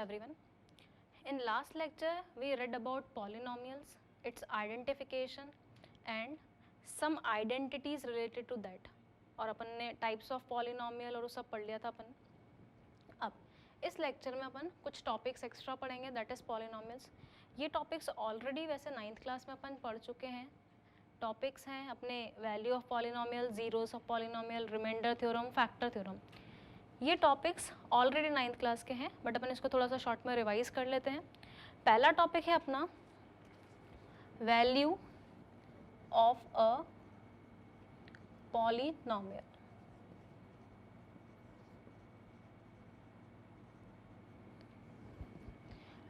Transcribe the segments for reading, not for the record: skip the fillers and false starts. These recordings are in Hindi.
everyone. In last lecture, we read about polynomials, its identification and some identities related to that. और अपन ने types of polynomial और वो सब पढ़ लिया था अपन. अब इस लेक्चर में अपन कुछ टॉपिक्स एक्स्ट्रा पढ़ेंगे, दैट इज़ पॉलिनॉमियल्स. ये टॉपिक्स ऑलरेडी वैसे 9th क्लास में अपन पढ़ चुके हैं. टॉपिक्स हैं अपने value of polynomial, zeros of polynomial, remainder theorem, factor theorem. ये टॉपिक्स ऑलरेडी 9th क्लास के हैं, बट अपन इसको थोड़ा सा शॉर्ट में रिवाइज कर लेते हैं. पहला टॉपिक है अपना value of a polynomial.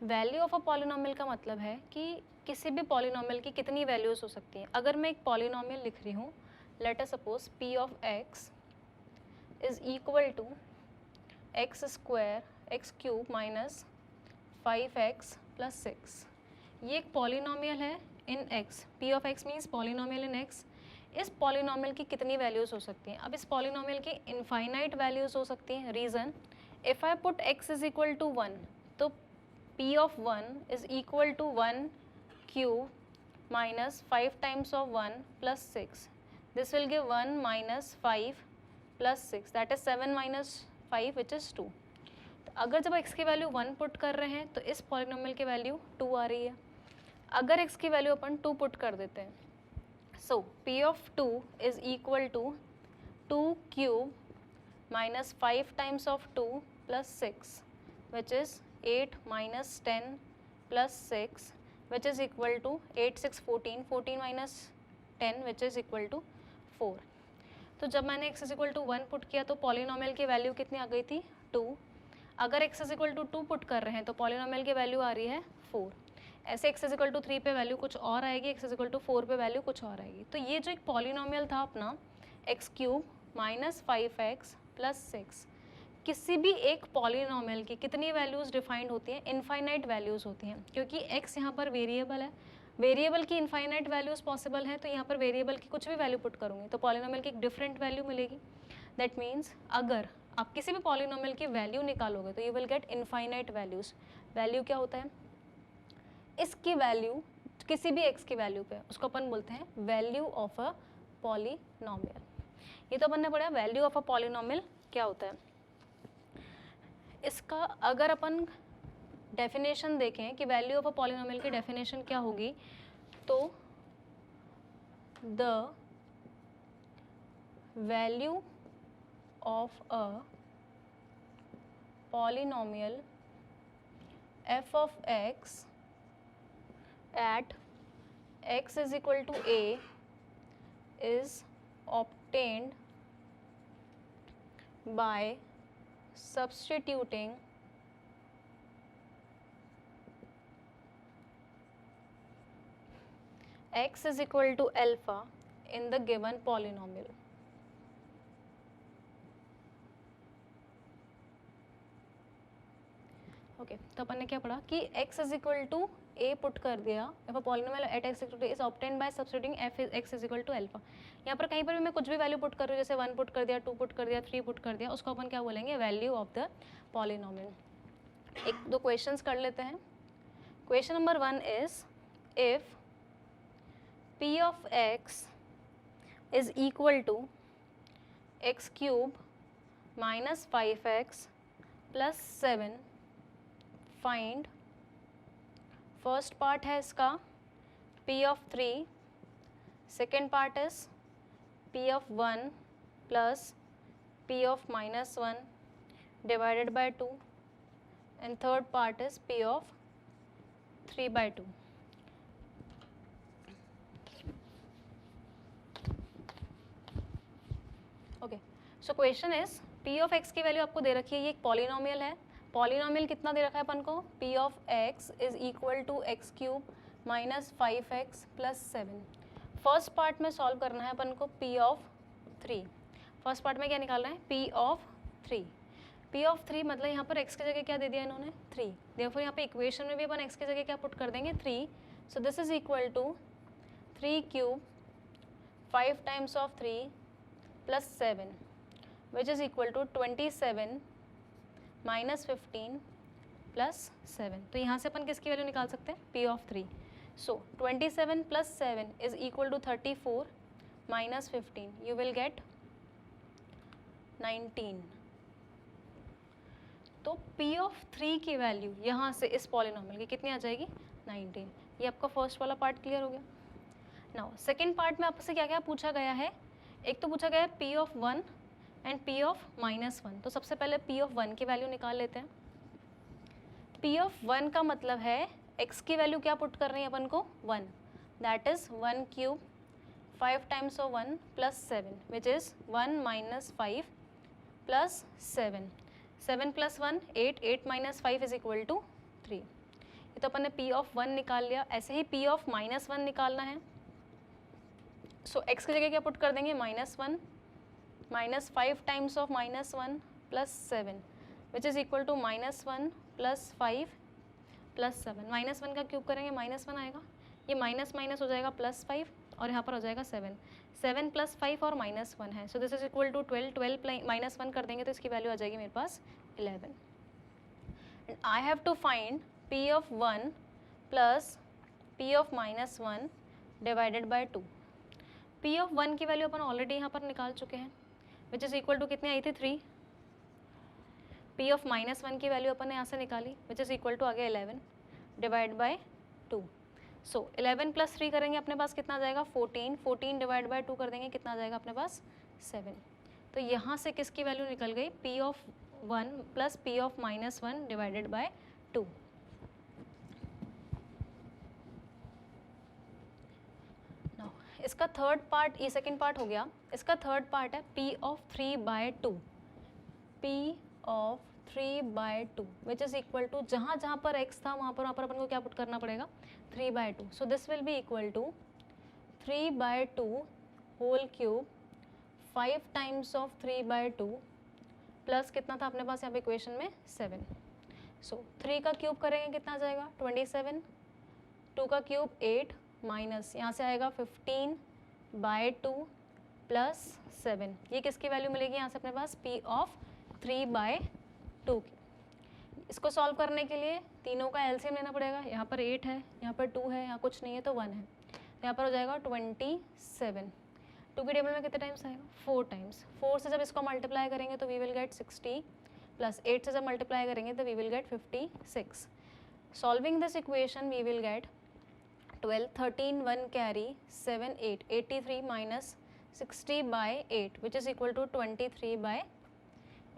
Value of a polynomial का मतलब है कि किसी भी पॉलिनॉमियल की कितनी वैल्यूज हो सकती हैं. अगर मैं एक पॉलिनॉमियल लिख रही हूँ, let us suppose p of x is equal to x square x cube minus 5x plus 6. ये एक पॉलिनॉमियल है in x. p of x means polynomial in x. इस पॉलिनॉमियल की कितनी वैल्यूज़ हो सकती हैं? अब इस पॉलिनॉमियल की इनफाइनाइट वैल्यूज़ हो सकती हैं. Reason, if I put x is equal to 1 तो p of 1 is equal to 1 cube minus 5 times of 1 plus 6. This will give 1 minus 5 plus 6, that is 7 minus 5 which is 2. तो अगर जब x की वैल्यू 1 पुट कर रहे हैं तो इस पॉलिनॉमियल की वैल्यू 2 आ रही है. अगर x की वैल्यू अपन 2 पुट कर देते हैं, सो p of 2 is equal to 2 cube minus 5 times of 2 plus 6 which is 8 minus 10 plus 6 which is equal to 8 6 14, 14 minus 10 which is equal to 4. तो जब मैंने x is equal to 1 put किया तो पॉलिनॉमियल की वैल्यू कितनी आ गई थी? 2. अगर x is equal to 2 put कर रहे हैं तो पॉलिनॉमियल की वैल्यू आ रही है 4. ऐसे x is equal to 3 पे वैल्यू कुछ और आएगी, x is equal to 4 पे वैल्यू कुछ और आएगी. तो ये जो एक पॉलिनॉमियल था अपना x cube minus 5x plus 6, किसी भी एक पॉलिनॉमियल की कितनी वैल्यूज़ डिफाइंड होती हैं? इनफाइनाइट वैल्यूज़ होती हैं, क्योंकि x यहाँ पर वेरिएबल है. वेरिएबल की इनफाइनाइट वैल्यूज़ पॉसिबल है, तो यहाँ पर वेरिएबल की कुछ भी वैल्यू पुट करूँगी तो पॉलिनॉमियल की एक डिफरेंट वैल्यू मिलेगी. दैट मीन्स अगर आप किसी भी पॉलिनॉमियल की वैल्यू निकालोगे तो you will gate infinite values. Value क्या होता है? इसकी वैल्यू किसी भी x की वैल्यू पे, उसको अपन बोलते हैं वैल्यू ऑफ अ पॉलिनॉमियल. ये तो अपन ने पढ़ा वैल्यू ऑफ अ पॉलिनॉमियल क्या होता है. इसका अगर अपन डेफिनेशन देखें कि वैल्यू ऑफ अ पॉलिनॉमियल की डेफिनेशन क्या होगी, तो the value of a polynomial f of x at x is equal to a is obtained by substituting x is equal to alpha in the given polynomial. Okay, तो अपन ने क्या पढ़ा कि x is equal to a put कर दिया, if a polynomial at x equal to a is obtained by substituting x is equal to alpha. यहाँ पर कहीं पर भी मैं कुछ भी वैल्यू पुट कर रही हूँ, जैसे 1 पुट कर दिया, 2 पुट कर दिया, 3 पुट कर दिया, उसको अपन क्या बोलेंगे? Value of the polynomial. एक दो क्वेश्चंस कर लेते हैं. Question number 1 is if p of x is equal to x cube minus 5x plus 7, find. First part है इसका p of 3, second part is p of 1 plus p of minus 1 divided by 2, and third part is p of 3 by 2. Okay, so question is p of x की वैल्यू आपको दे रखी है. ये एक पॉलिनॉमियल है. पॉलिनॉमियल कितना दे रखा है अपन को? p of x is equal to x cube minus 5x plus 7. First part में सॉल्व करना है अपन को p of 3. फर्स्ट पार्ट में क्या निकालना है? p of 3. p of 3 मतलब यहाँ पर x की जगह क्या दे दिया इन्होंने? 3. देयरफॉर यहाँ पे इक्वेशन में भी अपन x की जगह क्या पुट कर देंगे? 3. So this is equal to 3 cube 5 times of 3 plus 7 which is equal to 27 minus 15 plus 7। तो यहाँ से अपन किसकी वैल्यू निकाल सकते हैं? P of 3। So 27 plus 7 is equal to 34 minus 15, you will get 19। तो P ऑफ 3 की वैल्यू यहाँ से इस पॉलिनॉमियल की कितनी आ जाएगी? 19। ये आपका फर्स्ट वाला पार्ट क्लियर हो गया। नाउ सेकेंड पार्ट में आपसे क्या क्या पूछा गया है? एक तो पूछा गया है P of 1 and P of -1। तो सबसे पहले P ऑफ 1 की वैल्यू निकाल लेते हैं। P ऑफ 1 का मतलब है x की वैल्यू क्या पुट कर रही है अपन को? 1, that is 1 cube 5 times of 1 plus 7 which is 1 minus 5 plus 7। 7 plus 1 8, 8 minus 5 is equal to 3। ये तो अपन ने P ऑफ 1 निकाल लिया। ऐसे ही P ऑफ -1 निकालना है। सो x की जगह क्या पुट कर देंगे? -1 minus 5 times of -1 plus 7 which is equal to -1 plus 5 plus 7। -1 का क्यूब करेंगे -1 आएगा, ये माइनस माइनस हो जाएगा +5 और यहाँ पर हो जाएगा 7। 7 प्लस 5 और -1 है, so this is equal to 12। 12 -1 कर देंगे तो इसकी वैल्यू आ जाएगी मेरे पास 11। And I have to find P of 1 plus P of -1 divided by 2। P of 1 की वैल्यू अपन ऑलरेडी यहाँ पर निकाल चुके हैं विच इज़ इक्वल टू कितनी आई थी? 3। P ऑफ -1 की वैल्यू अपन ने यहाँ से निकाली विच इज़ इक्वल टू आगे 11 डिवाइड बाय 2। सो 11 प्लस 3 करेंगे अपने पास कितना आ जाएगा? 14। 14 डिवाइड बाय 2 कर देंगे कितना आ जाएगा अपने पास? 7। तो यहाँ से किसकी वैल्यू निकल गई? P of 1 plus P of -1 divided by 2। इसका थर्ड पार्ट, ये सेकेंड पार्ट हो गया। इसका थर्ड पार्ट है P of 3 by 2। P of 3 by 2 which is equal to, जहाँ जहाँ पर x था वहाँ पर अपन को क्या पुट करना पड़ेगा? 3 by 2। So this will be equal to 3 by 2 whole cube 5 times of 3 by 2 plus कितना था अपने पास यहाँ पे इक्वेशन में? 7। सो 3 का क्यूब करेंगे कितना आ जाएगा? 27। 2 का क्यूब 8 माइनस यहाँ से आएगा 15 बाय 2 प्लस 7। ये किसकी वैल्यू मिलेगी यहाँ से अपने पास? P ऑफ 3 बाय 2 की। इसको सॉल्व करने के लिए तीनों का एलसीएम लेना पड़ेगा। यहाँ पर 8 है, यहाँ पर 2 है, यहाँ कुछ नहीं है तो 1 है, तो यहाँ पर हो जाएगा 27। 2 की टेबल में कितने टाइम्स आएगा? 4 टाइम्स। 4 से जब इसको मल्टीप्लाई करेंगे तो वी विल गेट 60 प्लस 8 से जब मल्टीप्लाई करेंगे तो we will get 56। Solving this equation we will get 12, 13, 1 carry 7, 8, 83 minus 60 by 8 which is equal to 23 by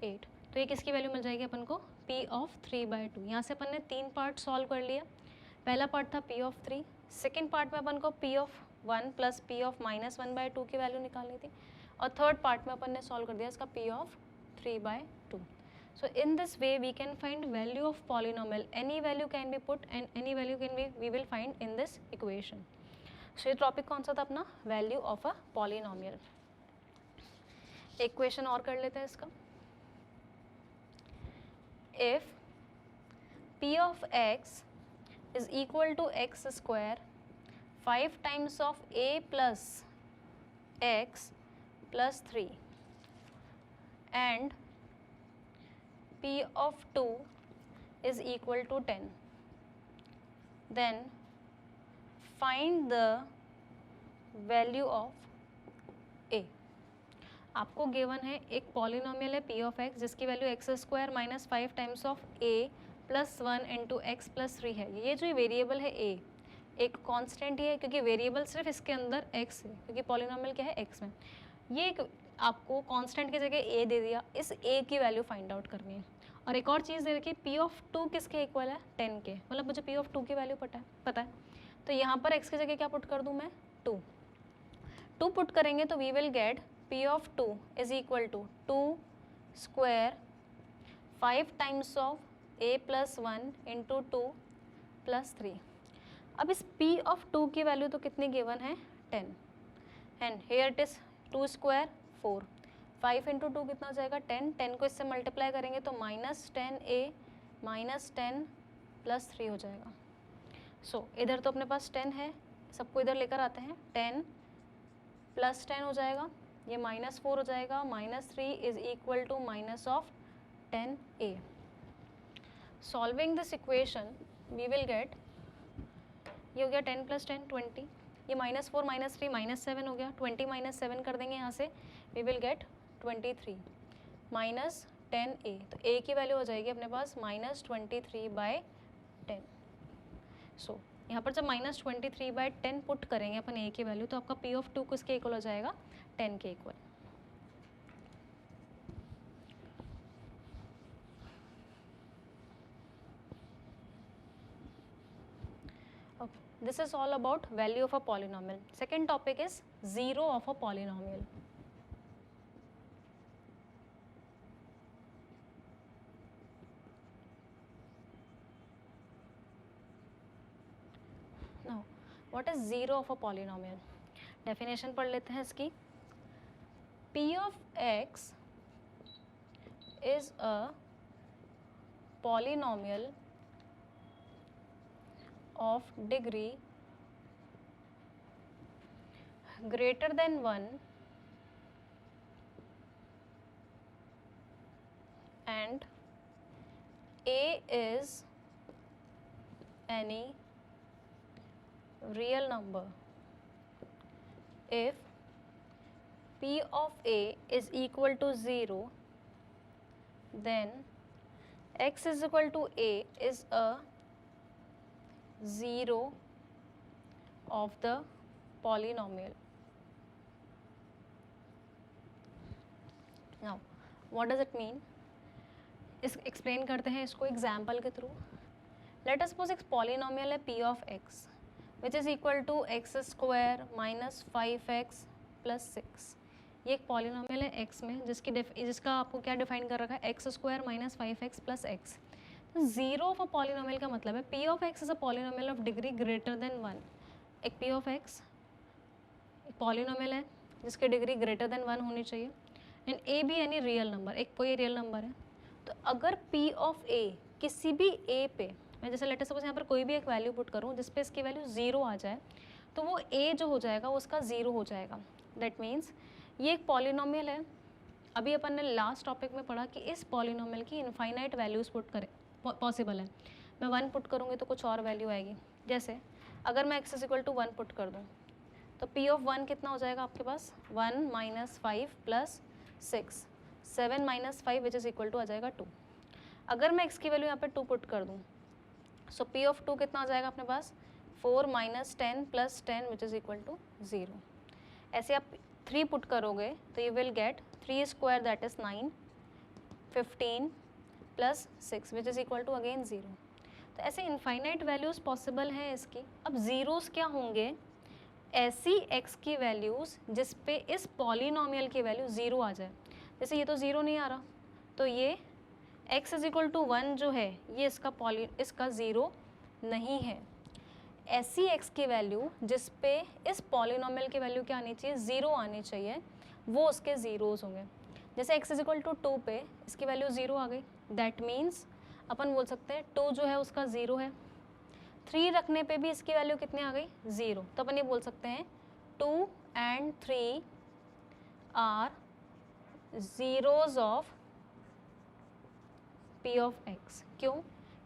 8। तो ये किसकी वैल्यू मिल जाएगी अपन को? P of 3 by 2। यहाँ से अपन ने 3 पार्ट सॉल्व कर लिया। पहला पार्ट था P ऑफ 3, सेकेंड पार्ट में अपन को P of 1 plus P of -1 by 2 की वैल्यू निकालनी थी, और थर्ड पार्ट में अपन ने सॉल्व कर दिया इसका P of 3 by 2। So in this way we can find value of polynomial. Any value can be put and any value can be we will find in this equation. So ये टॉपिक कौन सा था अपना? Value of a polynomial. एक क्वेश्चन और कर लेते हैं इसका। If P of x is equal to x square 5 times of a plus x plus 3 and P of 2 is equal to 10, then find the value of a। आपको गिवन है एक पॉलिनोमियल है P ऑफ x जिसकी value x square minus 5 times of a plus 1 into x plus 3 है। ये जो वेरिएबल है a एक कांस्टेंट ही है क्योंकि वेरिएबल सिर्फ इसके अंदर x है, क्योंकि पॉलिनोमियल क्या है? x में। ये एक आपको कांस्टेंट की जगह a दे दिया, इस a की वैल्यू फाइंड आउट करनी है। और एक और चीज़ दे रखी P ऑफ 2 किसके इक्वल है? 10 के, मतलब मुझे P ऑफ 2 की वैल्यू पता है। तो यहाँ पर x की जगह क्या पुट कर दूँ मैं? 2 पुट करेंगे तो we will get P of 2 is equal to 2 square 5 times of a plus 1 into 2 plus 3। अब इस P ऑफ 2 की वैल्यू तो कितनी गिवन है? 10 and here it is 2 square 4, 5 into 2 कितना हो जाएगा? 10। 10 को इससे मल्टीप्लाई करेंगे तो -10a माइनस 10 प्लस 3 हो जाएगा। सो इधर तो अपने पास 10 है, सबको इधर लेकर आते हैं। 10 प्लस 10 हो जाएगा, ये -4 हो जाएगा, -3 is equal to minus of 10a। Solving this equation we will get, ये हो गया 10 + 10 20, ये -4 -3 -7 हो गया, 20 -7 कर देंगे यहाँ से, वी विल गेट 23 -10a, तो a की वैल्यू हो जाएगी अपने पास -23/10। सो यहाँ पर जब -23/10 पुट करेंगे अपन a की वैल्यू, तो आपका p ऑफ 2 किसके इक्वल हो जाएगा, 10 के equal. This is all about value of a polynomial. Second topic is zero of a polynomial. Now, what is zero of a polynomial? Definition पढ़ लेते हैं इसकी. P of x is a polynomial of degree greater than 1 and a is any real number if p of a is equal to 0, then x is equal to a is a zero of the polynomial. Now, what does it mean? इस एक्सप्लेन करते हैं इसको एग्जाम्पल के थ्रू. लेट अस सपोज एक पॉलिनोमियल है p of x which is equal to x² - 5x + 6. ये एक पॉलिनोमियल है x में जिसका आपको क्या डिफाइन कर रखा है, x² - 5x + x. Zero of a polynomial का मतलब है p of x is a polynomial of degree greater then 1. एक p ऑफ x एक पॉलिनोमियल है जिसकी डिग्री ग्रेटर देन 1 होनी चाहिए, एंड a भी यानी रियल नंबर, एक कोई रियल नंबर है. तो अगर p ऑफ a किसी भी a पे, मैं जैसे लेटर सपोज यहाँ पर कोई भी एक वैल्यू पुट करूँ जिस पे इसकी वैल्यू 0 आ जाए, तो वो a जो हो जाएगा वो उसका 0 हो जाएगा. दैट मीन्स ये एक पॉलिनोमियल है. अभी अपन ने लास्ट टॉपिक में पढ़ा कि इस पॉलिनोमियल की इनफाइनाइट वैल्यूज़ पुट करें पॉसिबल है. मैं 1 पुट करूँगी तो कुछ और वैल्यू आएगी. जैसे अगर मैं x इक्वल टू 1 पुट कर दूँ तो p ऑफ 1 कितना हो जाएगा आपके पास, 1 - 5 + 6, 7 - 5 विच इज़ इक्वल टू आ जाएगा 2. अगर मैं x की वैल्यू यहाँ पे 2 पुट कर दूँ, सो p ऑफ 2 कितना आ जाएगा अपने पास, 4 - 10 + 10 विच इज़ इक्वल टू 0. ऐसे आप 3 पुट करोगे तो you will get 3² that is 9, 15 + 6 which is equal to again 0. तो ऐसे इनफाइनाइट वैल्यूज़ पॉसिबल हैं इसकी. अब ज़ीरोज़ क्या होंगे, ऐसी x की वैल्यूज़ जिस पे इस पॉलिनोमियल की वैल्यू 0 आ जाए. जैसे ये तो 0 नहीं आ रहा, तो ये x इज इक्वल टू 1 जो है ये इसका 0 नहीं है. ऐसी x की वैल्यू जिस पे इस पॉलिनोमियल की वैल्यू क्या आनी चाहिए, 0 आनी चाहिए, वो उसके ज़ीरोज़ होंगे. जैसे x इज इक्वल टू 2 पे इसकी वैल्यू 0 आ गई, दैट मीन्स अपन बोल सकते हैं 2 जो है उसका 0 है. 3 रखने पे भी इसकी वैल्यू कितनी आ गई, 0. तो अपन ये बोल सकते हैं 2 and 3 are zeros of p of x. क्यों?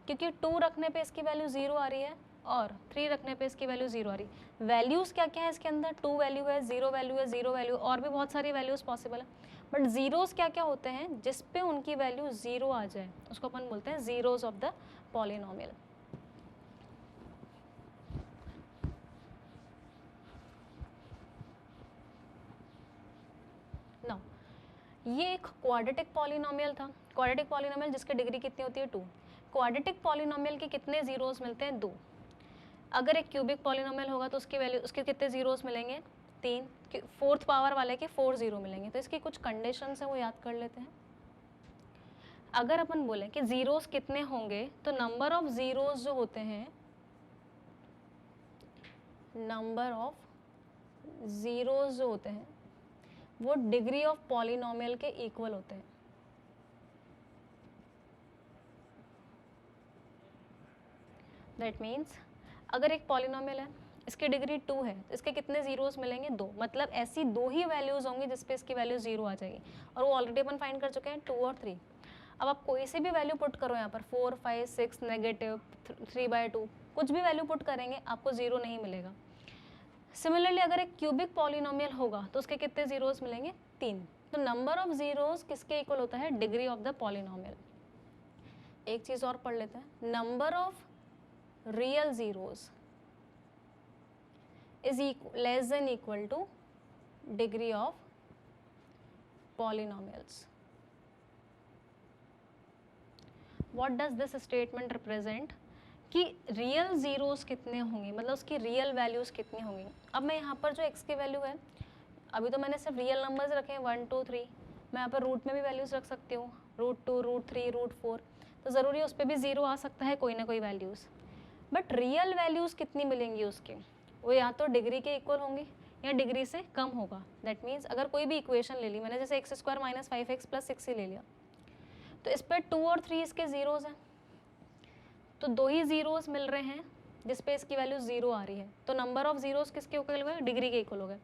क्योंकि 2 रखने पे इसकी वैल्यू 0 आ रही है और 3 रखने पे इसकी वैल्यू 0 आ रही है. वैल्यूज़ क्या क्या है इसके अंदर, 2 वैल्यू है, 0 वैल्यू है, 0 वैल्यू, और भी बहुत सारी वैल्यूज़ पॉसिबल है. बट ज़ीरोज़ क्या क्या होते हैं, जिस पे उनकी वैल्यू 0 आ जाए उसको अपन बोलते हैं zeros of the polynomial. Now ये एक क्वाड्रेटिक पॉलिनोमियल था. क्वाड्रेटिक पॉलिनोमियल जिसकी डिग्री कितनी होती है, 2. क्वाड्रेटिक पॉलिनोमियल के कितने ज़ीरोज़ मिलते हैं, 2. अगर एक क्यूबिक पॉलिनोमियल होगा तो उसकी वैल्यू, उसके कितने ज़ीरोज़ मिलेंगे, 3. 4th पावर वाले के 4 ज़ीरो मिलेंगे. तो इसकी कुछ कंडीशंस है वो याद कर लेते हैं. अगर अपन बोले कि ज़ीरोज़ कितने होंगे, तो नंबर ऑफ ज़ीरोज़ जो होते हैं, नंबर ऑफ ज़ीरोज़ जो होते हैं वो डिग्री ऑफ पॉलिनोमियल के इक्वल होते हैं. दैट मीन्स अगर एक पॉलिनोमियल है, इसकी डिग्री 2 है, तो इसके कितने ज़ीरोज़ मिलेंगे, 2. मतलब ऐसी 2 ही वैल्यूज़ होंगी जिस पे इसकी वैल्यू 0 आ जाएगी, और वो ऑलरेडी अपन फाइंड कर चुके हैं 2 और 3. अब आप कोई से भी वैल्यू पुट करो यहाँ पर 4, 5, 6, नेगेटिव 3/2, कुछ भी वैल्यू पुट करेंगे आपको 0 नहीं मिलेगा। सिमिलरली अगर एक क्यूबिक पॉलिनोमियल होगा तो उसके कितने जीरोस मिलेंगे? 3। तो नंबर ऑफ जीरोस किसके इक्वल होता है? Degree of the polynomial. एक चीज और पढ़ लेते हैं, number of real zeros is less than equal two degree of polynomials. What does this statement represent? कि रियल जीरोस कितने होंगे, मतलब उसकी रियल वैल्यूज कितनी होंगी। अब मैं यहाँ पर जो x की वैल्यू है, अभी तो मैंने सिर्फ रियल नंबर्स रखे हैं 1, 2, 3, मैं यहाँ पर रूट में भी वैल्यूज रख सकती हूँ, √2, √3, √4, तो ज़रूरी है उस पर भी 0 आ सकता है कोई ना कोई वैल्यूज़। बट रियल वैल्यूज़ कितनी मिलेंगी उसके, वो या तो डिग्री के इक्वल होंगे या डिग्री से कम होगा। दैट मीन्स अगर कोई भी इक्वेशन ले ली मैंने, जैसे x² - 5x + 6 ही ले लिया, तो इस पर 2 और 3 इसके ज़ीरोज़ हैं, तो 2 ही ज़ीरोज़ मिल रहे हैं जिस पे इसकी वैल्यू 0 आ रही है, तो नंबर ऑफ ज़ीरोज़ किसके इक्वल हो गए? डिग्री के इक्वल हो गए।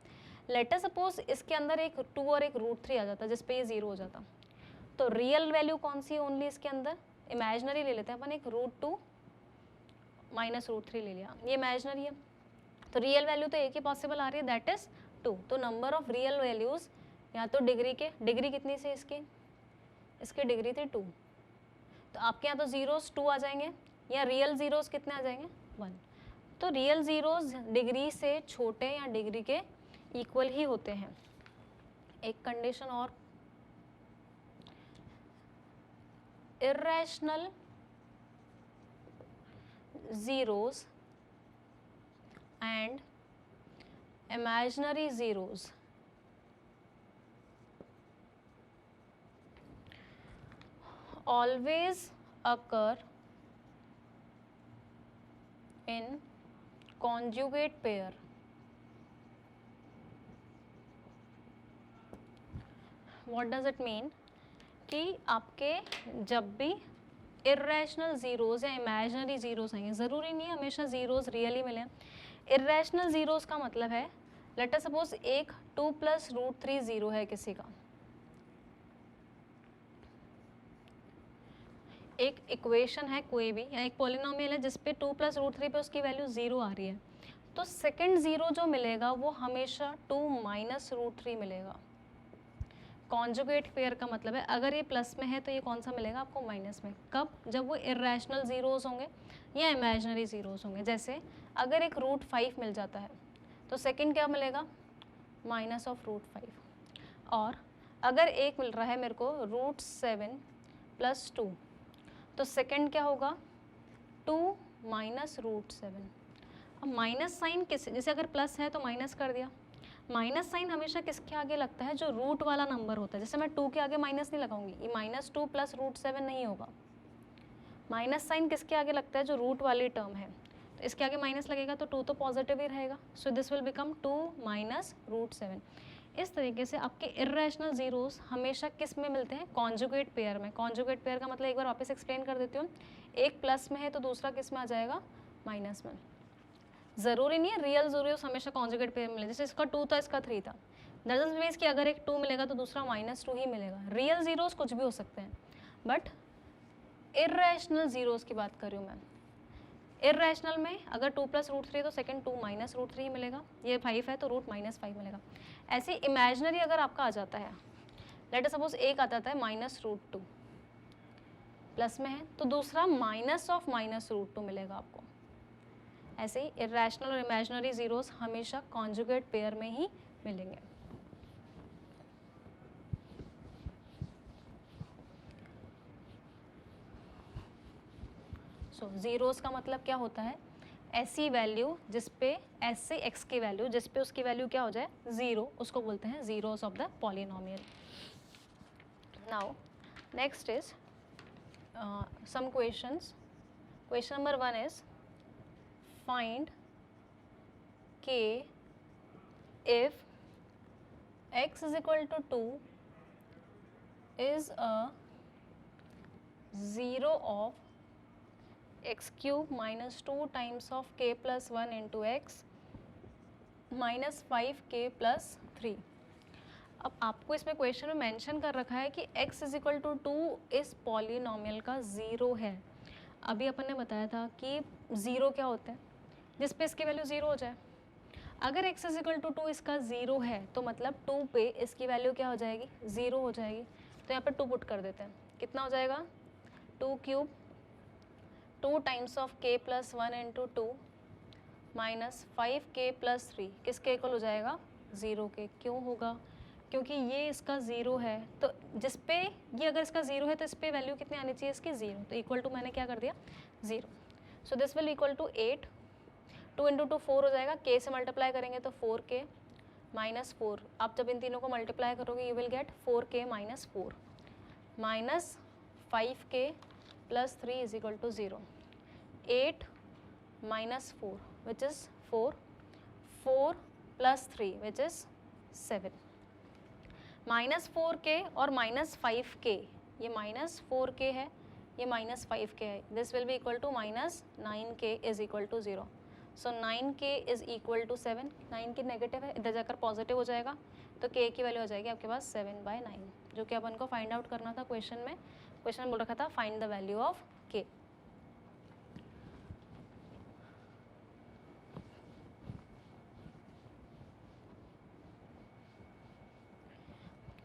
लेट अस सपोज इसके अंदर एक 2 और एक √3 आ जाता जिस पे ये 0 हो जाता, तो रियल वैल्यू कौन सी है ओनली इसके अंदर? इमेजिनरी ले लेते हैं अपन, एक √2 - √3 ले लिया, ये इमेजिनरी है, तो रियल वैल्यू तो एक ही पॉसिबल आ रही है, दैट इज 2। तो नंबर ऑफ रियल वैल्यूज़ या तो डिग्री के, डिग्री कितनी से इसकी डिग्री थी 2, तो आपके यहाँ तो ज़ीरोज़ 2 आ जाएंगे, या रियल ज़ीरोज़ कितने आ जाएंगे? 1। तो रियल ज़ीरोज़ डिग्री से छोटे या डिग्री के इक्वल ही होते हैं। एक कंडीशन और, irrational zeros and imaginary zeros always occur in conjugate pair. What does it mean? कि आपके जब भी इर्रेशनल ज़ीरोज़ या इमेजिनरी ज़ीरोज़ आएंगे, ज़रूरी नहीं है हमेशा ज़ीरोज़ रियली मिलें। इर्रेशनल ज़ीरोज़ का मतलब है, लेट अस सपोज एक 2 + √3 0 है किसी का, एक इक्वेशन है कोई भी या एक पॉलिनोमियल है जिस पे 2 + √3 पे उसकी वैल्यू 0 आ रही है, तो सेकंड ज़ीरो जो मिलेगा वो हमेशा 2 - √3 मिलेगा। कॉन्जुगेट पेयर का मतलब है अगर ये प्लस में है तो ये कौन सा मिलेगा आपको? माइनस में। कब? जब वो इर्रेशनल ज़ीरोज़ होंगे या इमेजिनरी ज़ीरोज़ होंगे। जैसे अगर एक √5 मिल जाता है तो सेकंड क्या मिलेगा? -√5। और अगर एक मिल रहा है मेरे को √7 + 2, तो सेकंड क्या होगा? 2 - √7। अब माइनस साइन किस, जैसे अगर प्लस है तो माइनस कर दिया, माइनस साइन हमेशा किसके आगे लगता है? जो रूट वाला नंबर होता है। जैसे मैं 2 के आगे माइनस नहीं लगाऊंगी, ये -2 + √7 नहीं होगा। माइनस साइन किसके आगे लगता है? जो रूट वाली टर्म है, तो इसके आगे माइनस लगेगा तो 2 तो पॉजिटिव ही रहेगा, सो दिस विल बिकम 2 - √7। इस तरीके से आपके इर्रेशनल ज़ीरोज़ हमेशा किस में मिलते हैं? कॉन्जुगेट पेयर में। कॉन्जुगेट पेयर का मतलब एक बार वापस एक्सप्लेन कर देती हूँ, एक प्लस में है तो दूसरा किस में आ जाएगा? माइनस में। ज़रूरी नहीं है रियल ज़ीरोज़ हमेशा कॉन्जुगेट पेयर मिले, जैसे इसका 2 था इसका 3 था, दैट डजंट मीन्स कि अगर एक 2 मिलेगा तो दूसरा -2 ही मिलेगा। रियल ज़ीरोज़ कुछ भी हो सकते हैं, बट इर्रेशनल ज़ीरोज़ की बात कर रही हूँ मैं। इर्रेशनल में अगर 2 + √3 तो सेकंड 2 - √3 ही मिलेगा, ये 5 है तो √-5 मिलेगा। ऐसे इमेजिनरी अगर आपका आ जाता है, लेट अस सपोज एक आता है -√2, प्लस में है तो दूसरा -√2 मिलेगा आपको। ऐसे ही इर्रेशनल और इमेजिनरी ज़ीरोज़ हमेशा कॉन्जुगेट पेयर में ही मिलेंगे। सो ज़ीरोज़ का मतलब क्या होता है? ऐसी वैल्यू जिस पे एस से एक्स की वैल्यू जिस पे उसकी वैल्यू क्या हो जाए? 0, उसको बोलते हैं zeros of the polynomial. Now next is some questions. Question number 1 is find k if x is equal to 2 is a 0 of x cube minus 2 times of k plus 1 into x minus 5k plus 3. अब आपको इसमें क्वेश्चन में मेंशन कर रखा है कि x इज इक्वल टू 2 इस पॉलिनोमियल का ज़ीरो है। अभी अपन ने बताया था कि ज़ीरो क्या होता है, जिस पे इसकी वैल्यू ज़ीरो हो जाए। अगर x इज इक्वल टू 2 इसका ज़ीरो है तो मतलब 2 पे इसकी वैल्यू क्या हो जाएगी, ज़ीरो हो जाएगी। तो यहाँ पर 2 पुट कर देते हैं, कितना हो जाएगा 2 cube 2 times of k plus 1 into 2 minus 5k plus 3 किसके इक्वल हो जाएगा, ज़ीरो के। क्यों होगा, क्योंकि ये इसका ज़ीरो है, तो जिस पे ये अगर इसका ज़ीरो है तो इस पे वैल्यू कितनी आनी चाहिए इसकी, ज़ीरो। तो इक्वल टू मैंने क्या कर दिया, zero. So this will equal to 8, 2 into 2 4 हो जाएगा, k से मल्टीप्लाई करेंगे तो 4k माइनस 4। आप जब इन तीनों को मल्टीप्लाई करोगे you will get 4k minus 4 minus 5k plus 3 is equal to 0। 8 minus 4 which is 4, 4 plus 3 which is 7। Minus 4k और माइनस 5k, ये माइनस 4k है, ये माइनस 5k है। This will be equal to minus 9k is equal to 0। So 9k is equal to 7। 9 की नेगेटिव है, इधर जाकर पॉजिटिव हो जाएगा, तो k की वैल्यू आ जाएगी आपके पास 7/9, जो कि अपन को फाइंड आउट करना था क्वेश्चन में। क्वेश्चन बोल रखा था find the value of k।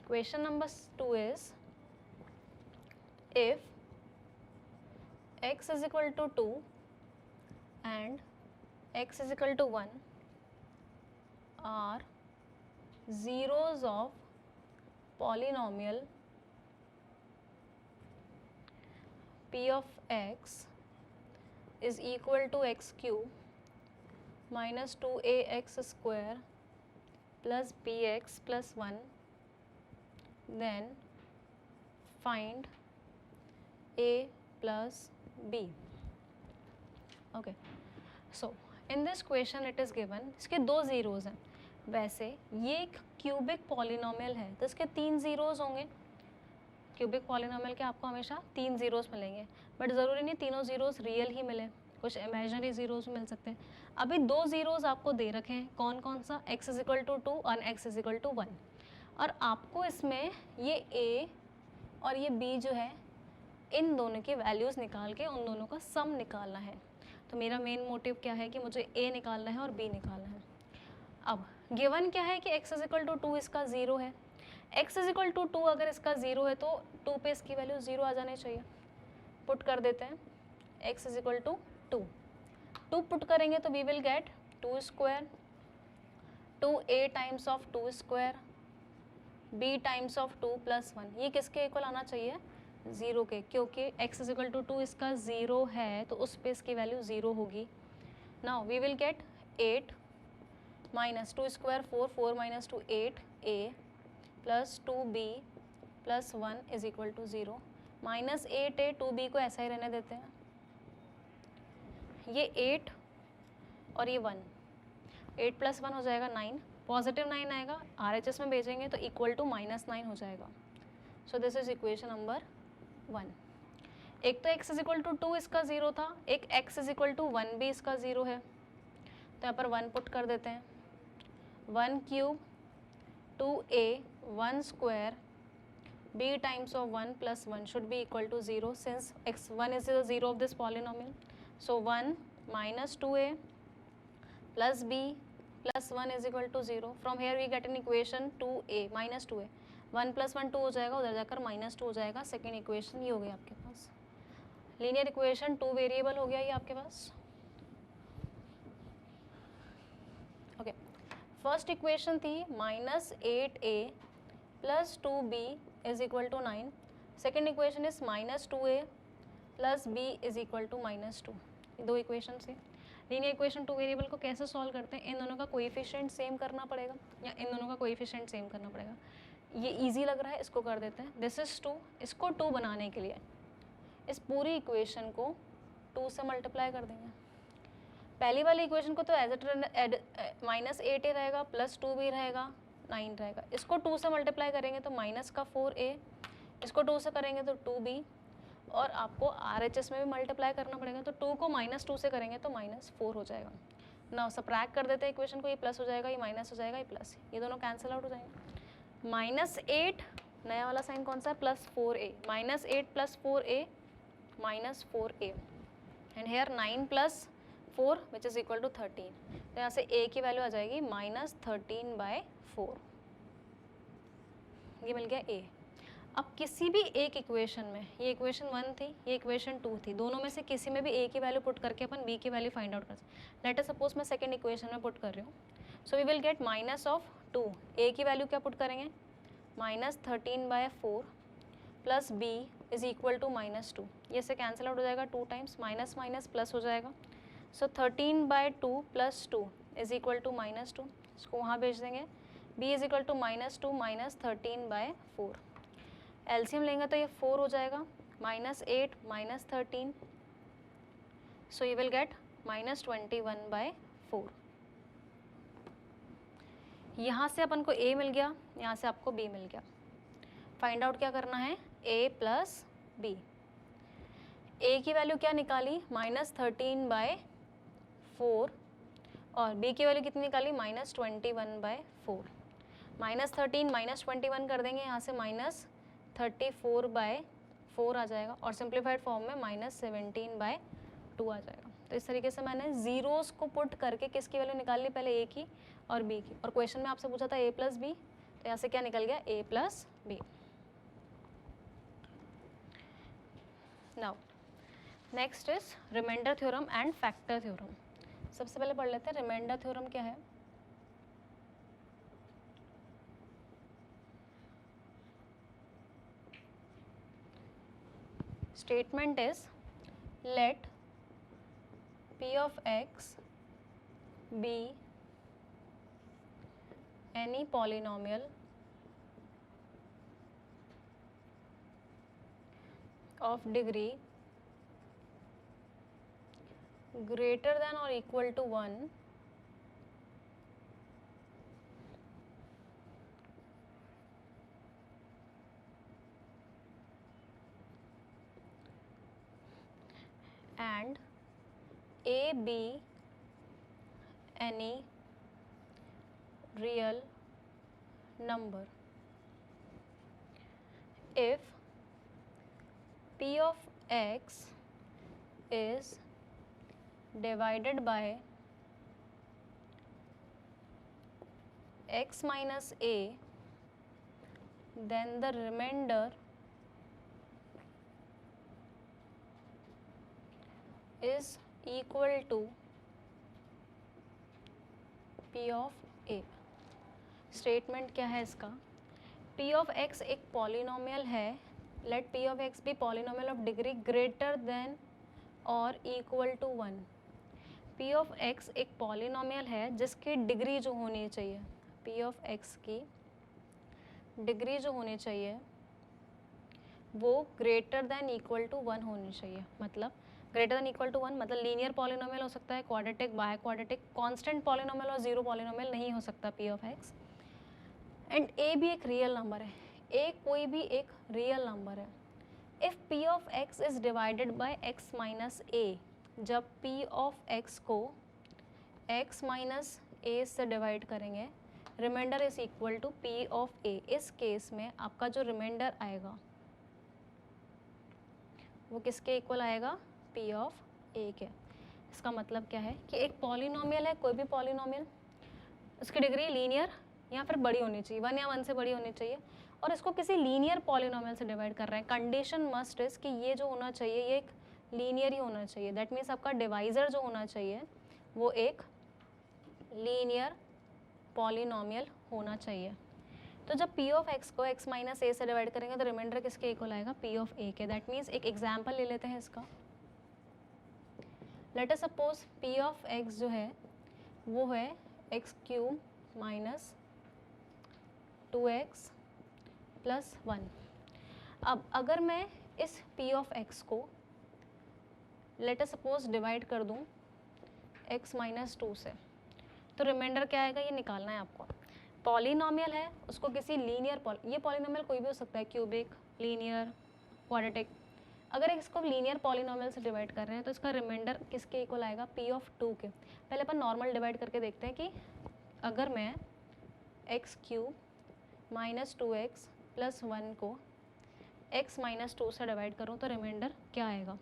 Question number 2 is, if x is equal to 2 and x is equal to 1 are zeros of polynomial p of x is equal to x cube minus 2ax square plus bx plus 1, then find a plus b. Okay, so in this question it is given, इसके दो ज़ीरोज़ हैं। वैसे ये एक क्यूबिक पॉलिनोमियल है तो इसके 3 ज़ीरोज़ होंगे। क्यूबिक पॉलिनोमियल के आपको हमेशा 3 ज़ीरोज़ मिलेंगे, बट ज़रूरी नहीं तीनों ज़ीरोज़ रियल ही मिले, कुछ इमेजिनरी ज़ीरोज़ मिल सकते हैं। अभी दो ज़ीरोज़ आपको दे रखे हैं, कौन कौन सा, x इज इक्वल टू 2 और x इज इक्वल टू 1, और आपको इसमें ये a और ये b जो है इन दोनों की वैल्यूज़ निकाल के उन दोनों का सम निकालना है। तो मेरा मेन मोटिव क्या है कि मुझे a निकालना है और b निकालना है। अब गिवन क्या है कि x इज इक्वल टू 2 इसका ज़ीरो है। x इज इक्वल टू 2 अगर इसका ज़ीरो है तो 2 पे इसकी वैल्यू ज़ीरो आ जानी चाहिए। पुट कर देते हैं, x is equal to 2, 2 put करेंगे तो we will get 2 square 2a times of 2 square b times of 2 plus 1। ये किसके इक्वल आना चाहिए, ज़ीरो के, क्योंकि x इज इक्वल टू 2 इसका ज़ीरो है तो उस पे इसकी वैल्यू ज़ीरो होगी। Now we will get 8 minus 2 square 4, 4 minus 2 8a plus 2b plus 1 is equal to 0। Minus 8a 2b को ऐसा ही रहने देते हैं, ये 8 और ये 1, 8 प्लस 1 हो जाएगा 9, पॉजिटिव 9 आएगा, RHS में भेजेंगे तो इक्वल टू -9 हो जाएगा। सो दिस इज इक्वेशन नंबर 1। एक तो x इज इक्वल टू 2 इसका ज़ीरो था, एक x इज इक्वल टू 1 भी इसका ज़ीरो है, तो यहाँ पर 1 पुट कर देते हैं। 1 cube 2a 1 square b times of 1 plus 1 should be equal to 0 since x1 is the zero of this polynomial. So 1 minus 2a plus b plus 1 is equal to 0। From here we get an equation 2a minus 2a, 1 plus 1 2 हो जाएगा, उधर जाकर -2 हो जाएगा। सेकेंड इक्वेशन ये हो गई आपके पास, लीनियर इक्वेशन 2 वेरिएबल हो गया ये आपके पास। ओके, फर्स्ट इक्वेशन थी -8a plus 2b is equal to 9। Second equation is -2a plus b is equal to -2। दो इक्वेशन से लीनियर इक्वेशन 2 वेरिएबल को कैसे सॉल्व करते हैं, इन दोनों का कोएफिशिएंट सेम करना पड़ेगा या इन दोनों का कोएफिशिएंट सेम करना पड़ेगा। ये इजी लग रहा है, इसको कर देते हैं। दिस इज 2, इसको 2 बनाने के लिए इस पूरी इक्वेशन को 2 से मल्टीप्लाई कर देंगे। पहली वाली इक्वेशन को तो एज इट -8a रहेगा प्लस 2b रहेगा 9 रहेगा, इसको 2 से मल्टीप्लाई करेंगे तो माइनस का 4a, इसको 2 से करेंगे तो 2b, और आपको RHS में भी मल्टीप्लाई करना पड़ेगा, तो 2 को -2 से करेंगे तो -4 हो जाएगा। नाउ सबट्रैक्ट कर देते हैं इक्वेशन को, ये प्लस हो जाएगा, ये माइनस हो जाएगा, ये प्लस, ये दोनों कैंसिल आउट हो जाएंगे। -8, नया वाला साइन कौन सा है, +4a, -8 + 4a -4a, and here 9 + 4 which is equal to 13। तो यहाँ से a की वैल्यू आ जाएगी -13/4, ये मिल गया a। अब किसी भी एक इक्वेशन में, ये इक्वेशन 1 थी, ये इक्वेशन 2 थी, दोनों में से किसी में भी a की वैल्यू पुट करके अपन b की वैल्यू फाइंड आउट कर सकते। लेट अस सपोज मैं सेकंड इक्वेशन में पुट कर रही हूँ, so we will get -2, a की वैल्यू क्या पुट करेंगे, -13/4 plus b is equal to -2, ये से कैंसिल आउट हो जाएगा, 2 टाइम्स माइनस माइनस प्लस हो जाएगा, सो 13/2 + 2 इज इक्वल टू -2, इसको वहाँ भेज देंगे, b is equal to -2 - 13/4, LCM लेंगे तो ये 4 हो जाएगा, -8 - 13, सो यू विल गेट -21/4। यहाँ से अपन को a मिल गया, यहाँ से आपको b मिल गया। फाइंड आउट क्या करना है, a + b। a की वैल्यू क्या निकाली, -13/4, और b की वैल्यू कितनी निकाली, -21/4। -13 -21 कर देंगे, यहाँ से -34/4 आ जाएगा, और सिंप्लीफाइड फॉर्म में -17/2 आ जाएगा। तो इस तरीके से मैंने जीरोस को पुट करके किसकी वैल्यू निकाल ली, पहले a की और b की, और क्वेश्चन में आपसे पूछा था a + b, तो यहाँ से क्या निकल गया, a + b। Now next is remainder theorem and factor theorem. सबसे पहले पढ़ लेते हैं रिमाइंडर थ्योरम क्या है। Statement is let p of x be any polynomial of degree greater than or equal to 1 and a be any real number if p of x is divided by x minus a, then the remainder is equal to p of a। Statement क्या है इसका, p of x एक पॉलिनोमियल है, let p of x be polynomial of degree greater than और equal to 1। p of x एक पॉलिनोमियल है जिसकी डिग्री जो होनी चाहिए, p of x की डिग्री जो होनी चाहिए वो ग्रेटर देन इक्वल टू 1 होनी चाहिए। मतलब ग्रेटर देन इक्वल टू 1 मतलब लीनियर पॉलिनोमियल हो सकता है, quadratic, by quadratic, constant polynomial और जीरो पॉलिनोमियल नहीं हो सकता p of x। And a भी एक रियल नंबर है, a कोई भी एक रियल नंबर है। If p of x is divided by x minus a, जब p of x को x माइनस a से डिवाइड करेंगे, remainder is equal to p of a। इस केस में आपका जो रिमाइंडर आएगा वो किसके इक्वल आएगा, p of a के। इसका मतलब क्या है कि एक पॉलिनोमियल है, कोई भी पॉलिनोमियल, उसकी डिग्री लीनियर या फिर बड़ी होनी चाहिए, 1 या 1 से बड़ी होनी चाहिए, और इसको किसी लीनियर पॉलिनोमियल से डिवाइड कर रहे हैं। कंडीशन मस्ट इज कि ये जो होना चाहिए ये एक लीनियर ही होना चाहिए। दैट मीन्स आपका डिवाइजर जो होना चाहिए वो एक लीनियर पॉलिनोमियल होना चाहिए। तो जब p of x को x माइनस a से डिवाइड करेंगे तो रिमाइंडर किसके इक्वल आएगा, p of a के। दैट मीन्स एक एग्जाम्पल ले लेते हैं इसका। Late us suppose p of x जो है वो है x³ माइनस 2x प्लस 1। अब अगर मैं इस p of x को लेट अस सपोज डिवाइड कर दूं x माइनस 2 से, तो रिमाइंडर क्या आएगा ये निकालना है आपको। पॉलिनोमियल है, उसको किसी लीनियर ये पॉलिनोमियल कोई भी हो सकता है, क्यूबिक, लीनियर, क्वाड्रेटिक। अगर इसको लीनियर पॉलिनोमियल से डिवाइड कर रहे हैं तो इसका रिमाइंडर किसके इक्वल आएगा, p of 2 के। पहले अपन नॉर्मल डिवाइड करके देखते हैं कि अगर मैं x³ माइनस 2x प्लस 1 को x माइनस 2 से डिवाइड करूँ तो रिमाइंडर क्या आएगा?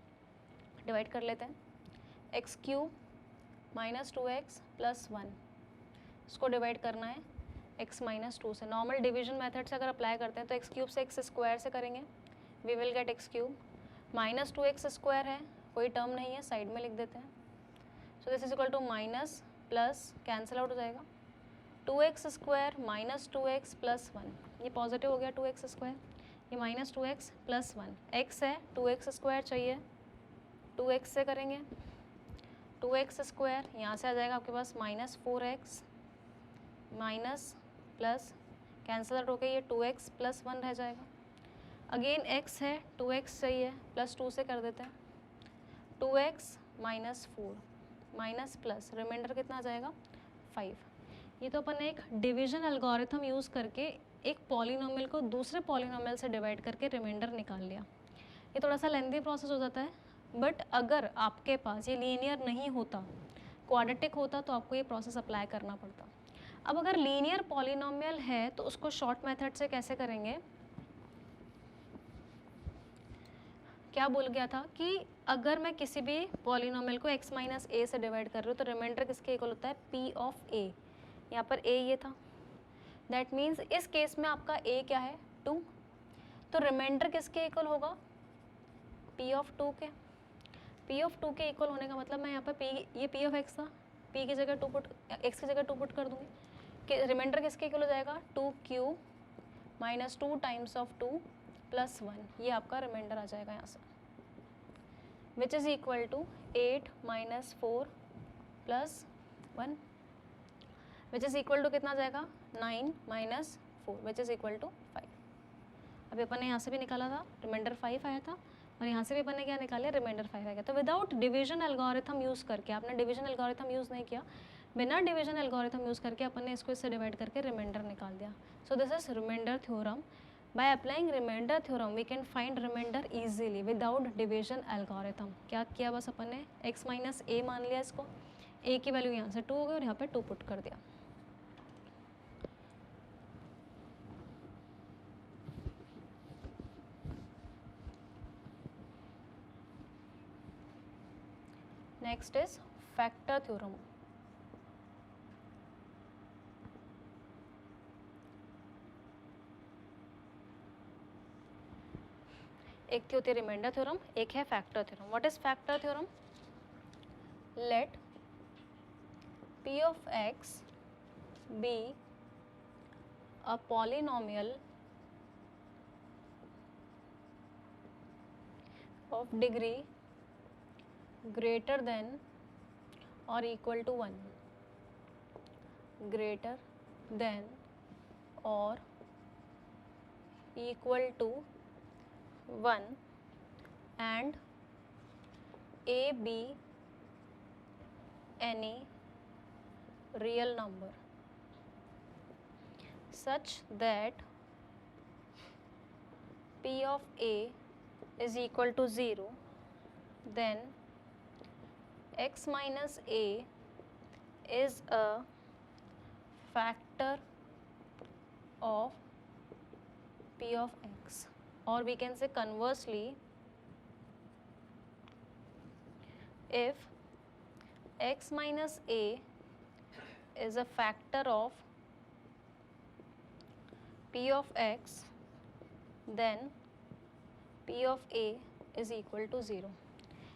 डिवाइड कर लेते हैं। X cube minus 2x plus 1, इसको डिवाइड करना है x माइनस 2 से। नॉर्मल डिवीजन मेथड से अगर अप्लाई करते हैं तो एक्स क्यूब से एक्स स्क्वायर से करेंगे, we will get x cube. Minus 2x square है, कोई टर्म नहीं है, साइड में लिख देते हैं। So this is equal to minus plus cancel out हो जाएगा, 2x square minus 2x plus 1, ये पॉजिटिव हो गया 2x स्क्वायर, ये माइनस 2x प्लस 1, x है 2x स्क्वायर चाहिए, 2x से करेंगे, 2x स्क्वायर यहाँ से आ जाएगा आपके पास minus 4x minus plus cancel out हो गया, ये 2x प्लस 1 रह जाएगा। अगेन x है 2x चाहिए, प्लस 2 से कर देते हैं, 2x minus 4 minus plus remainder कितना आ जाएगा 5। ये तो अपन ने एक डिवीजन एल्गोरिथम यूज़ करके एक पॉलिनोमियल को दूसरे पॉलिनोमियल से डिवाइड करके रिमाइंडर निकाल लिया। ये थोड़ा सा लेंथी प्रोसेस हो जाता है, बट अगर आपके पास ये लीनियर नहीं होता, क्वाड्रेटिक होता, तो आपको ये प्रोसेस अप्लाई करना पड़ता। अब अगर लीनियर पॉलिनोमियल है तो उसको शॉर्ट मेथड से कैसे करेंगे? क्या बोल गया था कि अगर मैं किसी भी पॉलिनोमियल को x माइनस ए से डिवाइड कर रही हूँ तो रिमाइंडर किसके इक्वल होता है? p of a। यहाँ पर a ये था, दैट मीन्स इस केस में आपका a क्या है? 2, तो रिमाइंडर किसके इक्वल होगा? p ऑफ 2 के। p ऑफ 2 के इक्वल होने का मतलब मैं यहाँ पर ये p ऑफ x था, p की जगह 2 पुट, x की जगह 2 पुट कर दूँगी, कि रिमाइंडर किसके इक्वल हो जाएगा? 2 cube minus 2 times of 2 plus 1, ये आपका रिमाइंडर आ जाएगा यहाँ से, which is equal to 8 minus 4 plus 1, which is equal to कितना आ जाएगा? 9 minus 4, which is equal to 5। अभी अपन ने यहाँ से भी निकाला था, रिमाइंडर 5 आया था, और यहाँ से भी अपन ने क्या निकाला? रिमाइंडर 5 आएगा। तो विदाउट डिवीजन एल्गोरिथम यूज़ करके, आपने डिवीजन एल्गोरिथम यूज़ नहीं किया, बिना डिवीजन एल्गोरिथम यूज़ करके अपन ने इसको इससे डिवाइड करके रिमाइंडर निकाल दिया। So this is remainder theorem. By applying remainder theorem, we can find remainder easily without division algorithm। क्या किया बस अपन ने x माइनस ए मान लिया, इसको a की वैल्यू यहाँ से 2 हो गई और यहाँ पे 2 पुट कर दिया। Next is factor theorem. एक तो होती है रिमाइंडर थ्योरम, एक है factor theorem. What is factor theorem? Let p of x be a polynomial of degree greater than or equal to 1, greater than or equal to 1, and a be any real number such that p of a is equal to 0, then x minus a is a factor of p of x, or we can say conversely, if x minus a is a factor of p of x, then p of a is equal to 0।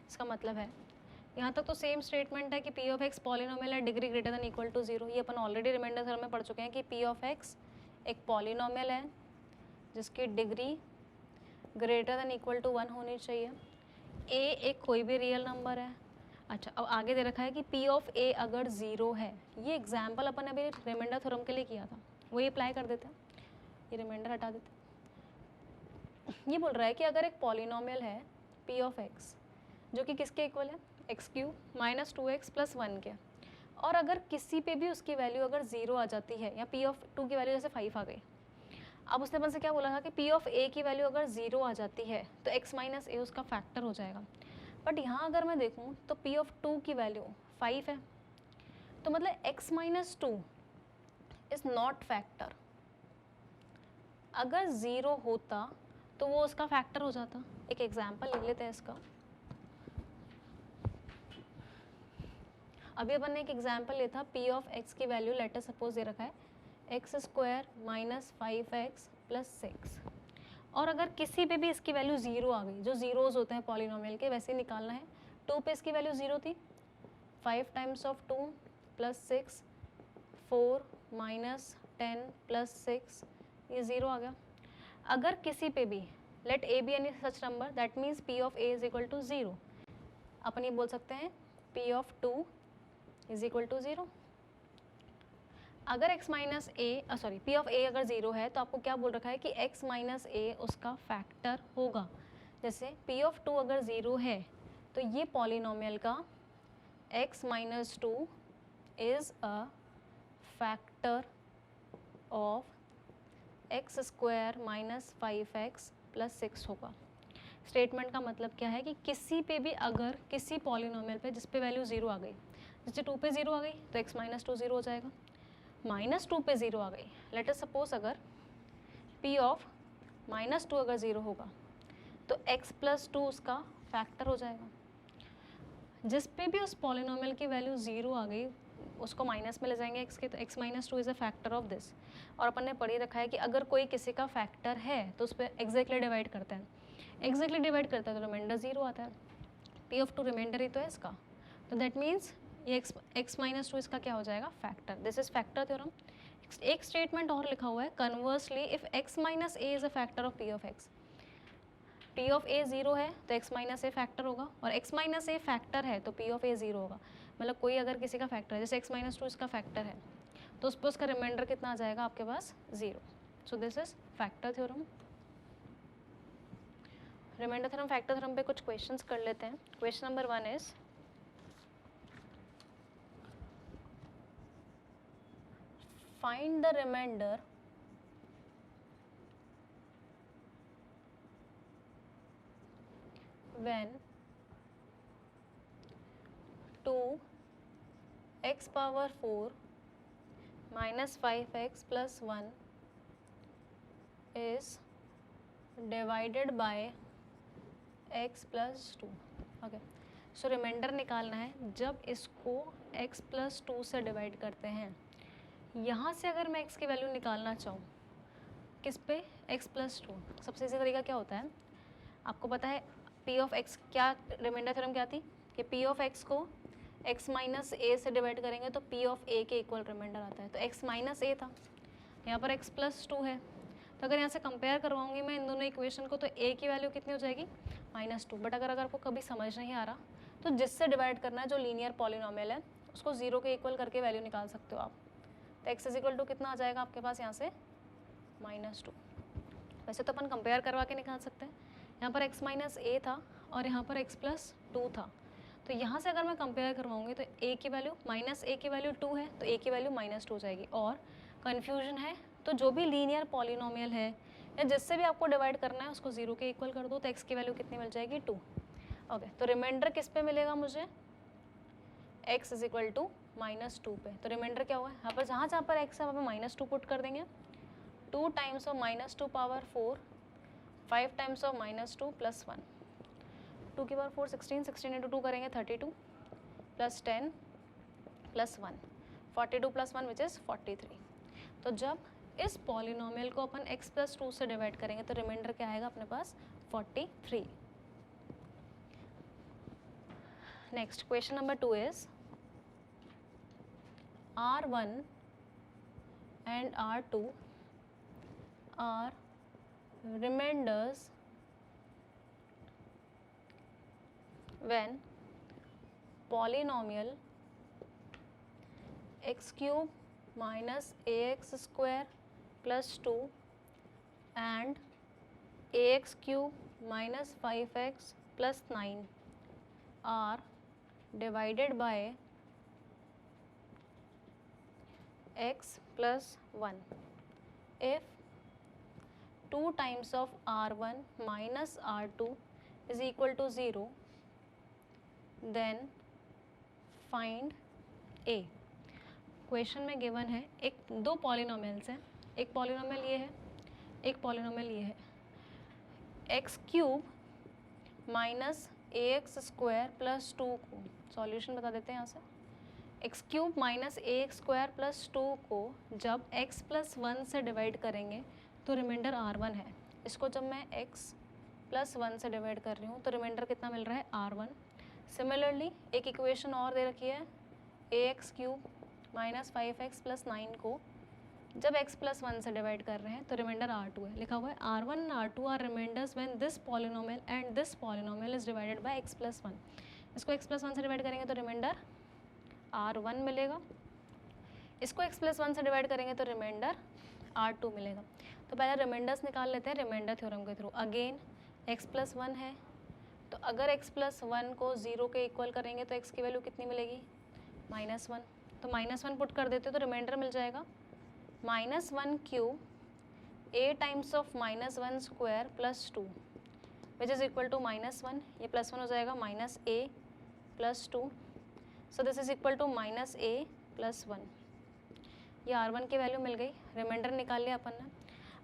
इसका मतलब है यहाँ तक तो सेम स्टेटमेंट है कि p ऑफ x पॉलिनोमियल है, degree greater than equal to 0। ये अपन ऑलरेडी रिमाइंडर थ्योरम में पढ़ चुके हैं कि p ऑफ x एक पॉलिनोमियल है जिसकी degree greater than equal to 1 होनी चाहिए। a एक कोई भी रियल नंबर है। अच्छा, अब आगे दे रखा है कि p ऑफ a अगर 0 है, ये एग्जाम्पल अपन ने अभी रिमाइंडर थ्योरम के लिए किया था, वही अप्लाई कर देते हैं, ये रिमाइंडर हटा देते। ये बोल रहा है कि अगर एक पॉलिनोमियल है p ऑफ x जो कि किसके इक्वल है? X cube minus 2x plus 1 के, और अगर किसी पे भी उसकी वैल्यू अगर 0 आ जाती है, या p ऑफ 2 की वैल्यू जैसे 5 आ गई, अब उसने अपन से क्या बोला था कि p ऑफ a की वैल्यू अगर 0 आ जाती है तो x माइनस a उसका फैक्टर हो जाएगा। बट यहाँ अगर मैं देखूँ तो p ऑफ 2 की वैल्यू 5 है, तो मतलब x minus 2 is not factor. अगर 0 होता तो वो उसका फैक्टर हो जाता। एक एग्जाम्पल ले लेते हैं इसका। अभी अपन ने एक एग्जाम्पल लिया था, p ऑफ x की वैल्यू लेटर सपोज दे रखा है x square minus 5x plus 6, और अगर किसी पे भी इसकी वैल्यू 0 आ गई, जो जीरोज होते हैं पॉलिनोमियल के वैसे ही निकालना है। 2 पे इसकी वैल्यू 0 थी, 5 times of 2 plus 6, 4 minus 10 plus 6, ये 0 आ गया। अगर किसी पे भी let a be any such number that means p of a is equal to 0, अपन ये बोल सकते हैं p of 2 is equal to 0। अगर x minus a sorry p of a अगर 0 है तो आपको क्या बोल रखा है कि x माइनस a उसका फैक्टर होगा। जैसे p ऑफ 2 अगर 0 है तो ये पॉलिनोमियल का x minus 2 is a factor of x square minus 5x plus 6 होगा। स्टेटमेंट का मतलब क्या है कि किसी पे भी अगर किसी पॉलिनोमियल पे जिस पे वैल्यू 0 आ गई, जैसे 2 पे 0 आ गई तो x माइनस 2 0 हो जाएगा। माइनस 2 पे 0 आ गई, लेट अस सपोज अगर p ऑफ माइनस 2 अगर 0 होगा तो x प्लस 2 उसका फैक्टर हो जाएगा। जिस पे भी उस पॉलिनोमियल की वैल्यू 0 आ गई उसको माइनस में ले जाएंगे x के, तो x minus 2 is a factor of this. और अपन ने पढ़ी रखा है कि अगर कोई किसी का फैक्टर है तो उस पर एग्जैक्टली डिवाइड करते हैं, एग्जैक्टली डिवाइड करता है तो रिमाइंडर 0 आता है। p ऑफ 2 रिमाइंडर ही तो है इसका, तो दैट मीन्स ये x माइनस 2 इसका क्या हो जाएगा, factor. This is factor theorem. एक स्टेटमेंट और लिखा हुआ है, conversely if x minus a is a factor of p of x, p of a 0 है तो x माइनस a फैक्टर होगा, और x माइनस a फैक्टर है तो p ऑफ a 0 होगा। मतलब कोई अगर किसी का फैक्टर है, जैसे x माइनस 2 इसका फैक्टर है तो उस पर उसका रिमाइंडर कितना आ जाएगा आपके पास, 0। So this is factor theorem. Remainder theorem, factor theorem पे कुछ क्वेश्चंस कर लेते हैं। Question number 1 is find the remainder when 2x power 4 minus 5x plus 1 is divided by x plus 2। Okay, so remainder निकालना है जब इसको x plus 2 से डिवाइड करते हैं। यहाँ से अगर मैं x की वैल्यू निकालना चाहूँ किस पे, x प्लस 2, सबसे इजी तरीका क्या होता है आपको पता है, p ऑफ x, क्या रिमाइंडर थ्योरम क्या थी कि p ऑफ x को x माइनस a से डिवाइड करेंगे तो p ऑफ a के इक्वल रिमाइंडर आता है। तो x माइनस a था, यहाँ पर x प्लस 2 है, तो अगर यहाँ से कंपेयर करवाऊंगी मैं इन दोनों इक्वेशन को तो a की वैल्यू कितनी हो जाएगी, -2। बट अगर आपको कभी समझ नहीं आ रहा तो जिससे डिवाइड करना है, जो लीनियर पॉलिनोमियल है उसको 0 के इक्वल करके वैल्यू निकाल सकते हो आप। तो x इज इक्वल टू कितना आ जाएगा आपके पास यहाँ से, -2। वैसे तो अपन कंपेयर करवा के निकाल सकते हैं, यहाँ पर x माइनस a था और यहाँ पर x प्लस 2 था, तो यहाँ से अगर मैं कंपेयर करवाऊंगी तो a की वैल्यू माइनस a की वैल्यू 2 है तो a की वैल्यू -2 हो जाएगी। और कन्फ्यूजन है तो जो भी लीनियर पॉलिनोमियल है या जिससे भी आपको डिवाइड करना है उसको 0 के इक्वल कर दो तो x की वैल्यू कितनी मिल जाएगी, 2। ओके, तो रिमाइंडर किस पे मिलेगा मुझे, x इज इक्वल टू -2 पे। तो रिमाइंडर क्या हुआ, यहाँ पर जहाँ पर x है वहाँ पर -2 पुट कर देंगे। 2 times of -2 power 4, 5 times of -2 plus 1, 2 की पावर 4 16, 16 इंटू 2 करेंगे 32 plus 10 plus 1, 42 plus 1 which is 43। तो जब इस पॉलिनोमियल को अपन x प्लस 2 से डिवाइड करेंगे तो रिमाइंडर क्या आएगा अपने पास, 43। Next question number 2 is R1 and R2 are remainders when polynomial x cube minus ax square plus 2 and ax cube minus 5x plus 9 are divided by x plus 1 if 2 times of r1 minus r2 is equal to 0 then find a। Question में गिवन है एक दो पॉलिनोमियल्स हैं, एक पॉलिनोमियल ये है एक पॉलिनोमियल ये है एक्स क्यूब माइनस ए एक्स स्क्वायर प्लस 2 को, सॉल्यूशन बता देते हैं यहाँ से, एक्स क्यूब माइनस ए एक्स स्क्वायर प्लस 2 को जब x प्लस 1 से डिवाइड करेंगे तो रिमाइंडर r1 है। इसको जब मैं x प्लस 1 से डिवाइड कर रही हूँ तो रिमाइंडर कितना मिल रहा है r1। सिमिलरली एक इक्वेशन और दे रखी है A x cube minus 5x plus 9 को जब x प्लस 1 से डिवाइड कर रहे हैं तो रिमाइंडर r2 है। लिखा हुआ है r1 and r2 are remainders when this polynomial and this polynomial is divided by x plus 1। इसको x प्लस 1 से डिवाइड करेंगे तो रिमाइंडर r1 मिलेगा, इसको x प्लस 1 से डिवाइड करेंगे तो रिमाइंडर r2 मिलेगा। तो पहले रिमाइंडर्स निकाल लेते हैं रिमाइंडर थ्योरम के थ्रू। अगेन x प्लस 1 है तो अगर x प्लस 1 को 0 के इक्वल करेंगे तो x की वैल्यू कितनी मिलेगी, -1। तो -1 पुट कर देते तो रिमाइंडर मिल जाएगा -1 cube a times of -1 square plus 2 which is equal to -1, ये +1 हो जाएगा -a plus 2, so this is equal to -a plus 1। ये r1 की वैल्यू मिल गई, रिमाइंडर निकाल लिया अपन ने।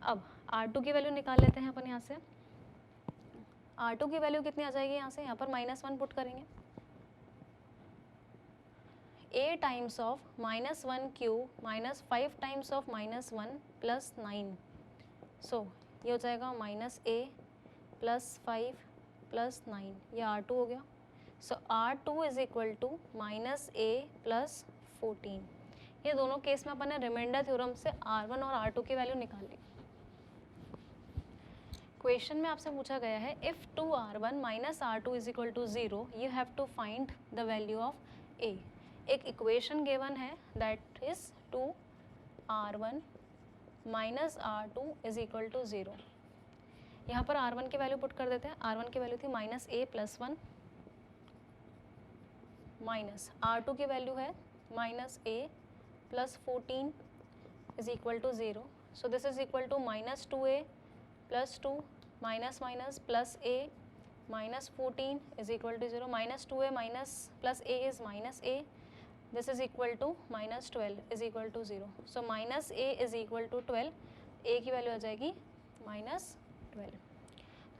अब r2 की वैल्यू निकाल लेते हैं अपन यहाँ से। r2 की वैल्यू कितनी आ जाएगी यहाँ से, यहाँ पर -1 पुट करेंगे, a times of -1 cube minus 5 times of -1 plus 9, सो ये हो जाएगा -a प्लस 5 प्लस 9, ये r2 हो गया। So r2 is equal to -a plus 14। ये दोनों केस में अपन ने रिमाइंडर थ्योरम से r1 और r2 की वैल्यू निकाल ली। क्वेश्चन में आपसे पूछा गया है if 2r1 minus r2 is equal to 0 you have to find the value of a। एक इक्वेशन गिवन है that is 2r1 minus r2 is equal to 0। यहाँ पर r1 की वैल्यू पुट कर देते हैं। r1 की वैल्यू थी -a प्लस 1 माइनस r2 की वैल्यू है -a plus 14 is equal to 0। So this is equal to -2a plus 2 minus minus plus a minus 14 is equal to 0। -2a minus plus a is -a, this is equal to -12 is equal to 0। So -a is equal to 12, a की वैल्यू आ जाएगी -12।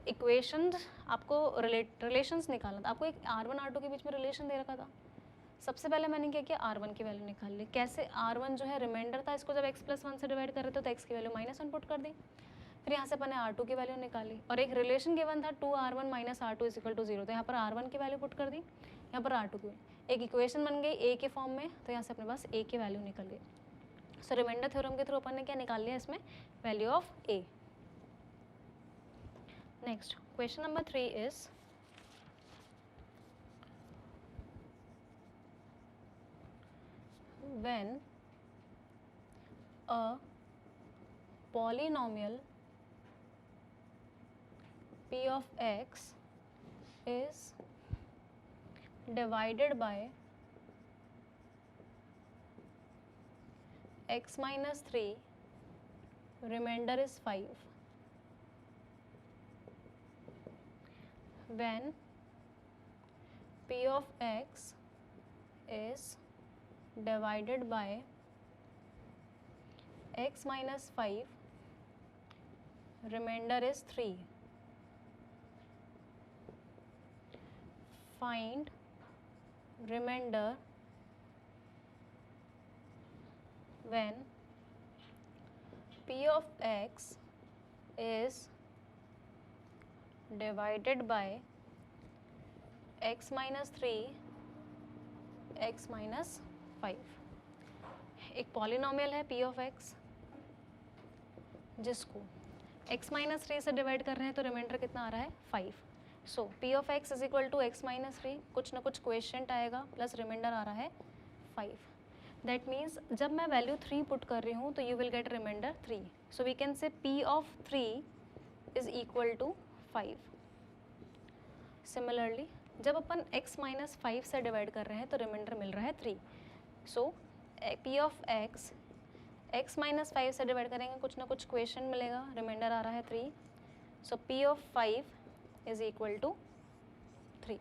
इक्वेशन आपको रिलेशंस निकालना था, आपको एक r1 r2 के बीच में रिलेशन दे रखा था। सबसे पहले मैंने क्या किया, r1 की वैल्यू निकाल ली। कैसे, r1 जो है रिमाइंडर था, इसको जब x प्लस 1 से डिवाइड कर रहे थे तो x की वैल्यू -1 पुट कर दी। फिर यहाँ से अपन ने r2 की वैल्यू निकाली और एक रिलेशन गिवन था 2r1 minus r2 is equal to 0, तो यहाँ पर r1 की वैल्यू पुट कर दी, यहाँ पर r2 की। एक इक्वेशन बन गई a के फॉर्म में, तो यहाँ से अपने पास a की वैल्यू निकल गई। सो रिमाइंडर थ्योरम के थ्रू अपन ने क्या निकाल लिया इसमें, value of a। Next question number 3 is when a polynomial p of x is divided by x minus 3, remainder is 5. When p of x is divided by x minus 5, remainder is 3. Find remainder when p of x is divided by x minus 3, x minus 5। एक पॉलिनोमियल है p of x जिसको x माइनस 3 से डिवाइड कर रहे हैं तो रिमाइंडर कितना आ रहा है 5। So p of x is equal to x minus 3, कुछ ना कुछ क्वेश्चन आएगा प्लस रिमाइंडर आ रहा है 5। दैट मीन्स जब मैं वैल्यू 3 पुट कर रही हूँ तो you will get remainder 3। So we can say p of 3 is equal to 5। Similarly जब अपन x माइनस 5 से डिवाइड कर रहे हैं तो रिमाइंडर मिल रहा है 3। So p of x minus 5 से डिवाइड करेंगे, कुछ ना कुछ क्वेश्चन मिलेगा, रिमाइंडर आ रहा है 3। So p of 5 is equal to 3।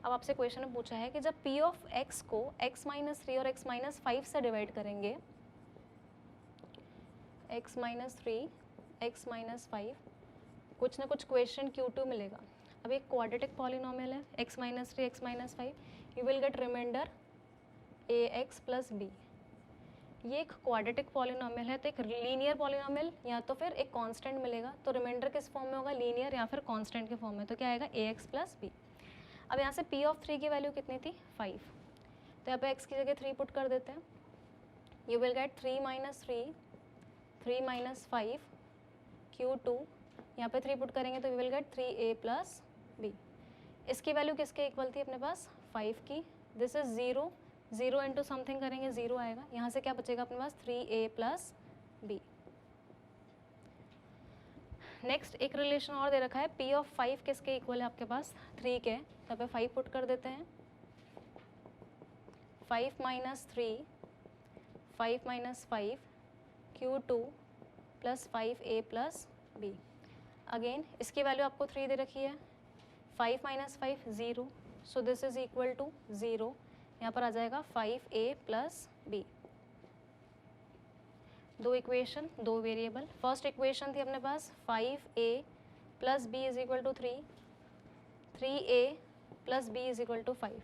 अब आपसे क्वेश्चन में पूछा है कि जब p of x को x माइनस 3 और x माइनस 5 से डिवाइड करेंगे, x माइनस 3 x माइनस 5, कुछ ना कुछ क्वेश्चन Q2 मिलेगा. अब एक क्वाड्रेटिक पॉलिनॉमियल है x minus 3 x minus 5, you will get remainder ax plus b. ये एक क्वाड्रेटिक पॉलिनॉमियल है, तो एक लीनियर पॉलिनॉमियल या तो फिर एक कांस्टेंट मिलेगा, तो रिमाइंडर किस फॉर्म में होगा, लीनियर या फिर कांस्टेंट के फॉर्म में. तो क्या आएगा, ax प्लस बी. अब यहाँ से p ऑफ 3 की वैल्यू कितनी थी, 5, तो यहाँ पे x की जगह 3 पुट कर देते हैं. You will gate 3 minus 5 Q2, यहाँ पे 3 पुट करेंगे तो you will get 3a plus b. इसकी वैल्यू किसके इक्वल थी अपने पास, 5 की. दिस इज 0, 0 इंटू समथिंग करेंगे 0 आएगा. यहाँ से क्या बचेगा अपने पास, 3a प्लस बी. नेक्स्ट एक रिलेशन और दे रखा है, p ऑफ 5 किसके इक्वल है आपके पास, 3 के. तो पे 5 पुट कर देते हैं. 5 minus 5 Q2 plus 5a plus b. Again इसकी वैल्यू आपको 3 दे रखी है. 5 minus 5 0, so this is equal to 0. यहाँ पर आ जाएगा 5a प्लस बी. दो इक्वेशन, दो वेरिएबल. फर्स्ट इक्वेशन थी अपने पास 5a plus b is equal to 3, 3a plus b is equal to 5.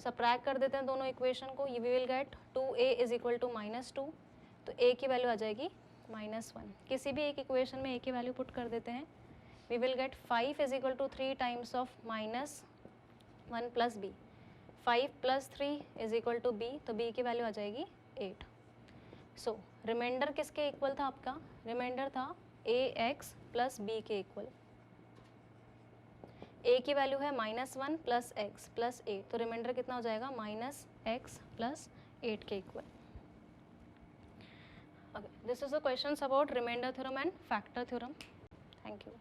Subtract कर देते हैं दोनों इक्वेशन को, you will get 2a is equal to -2, तो a की वैल्यू आ जाएगी -1. किसी भी एक इक्वेशन में a की वैल्यू पुट कर देते हैं. We will get 5 is equal to 3 times of -1 plus b. 5 plus 3 is equal to b, तो b की वैल्यू आ जाएगी 8. सो रिमाइंडर किसके इक्वल था आपका, रिमाइंडर था ax प्लस b के इक्वल. a की वैल्यू है -1 प्लस x प्लस 8, तो रिमाइंडर कितना हो जाएगा, -x प्लस 8 के equal. Okay, this is the questions about remainder theorem and factor theorem. Thank you.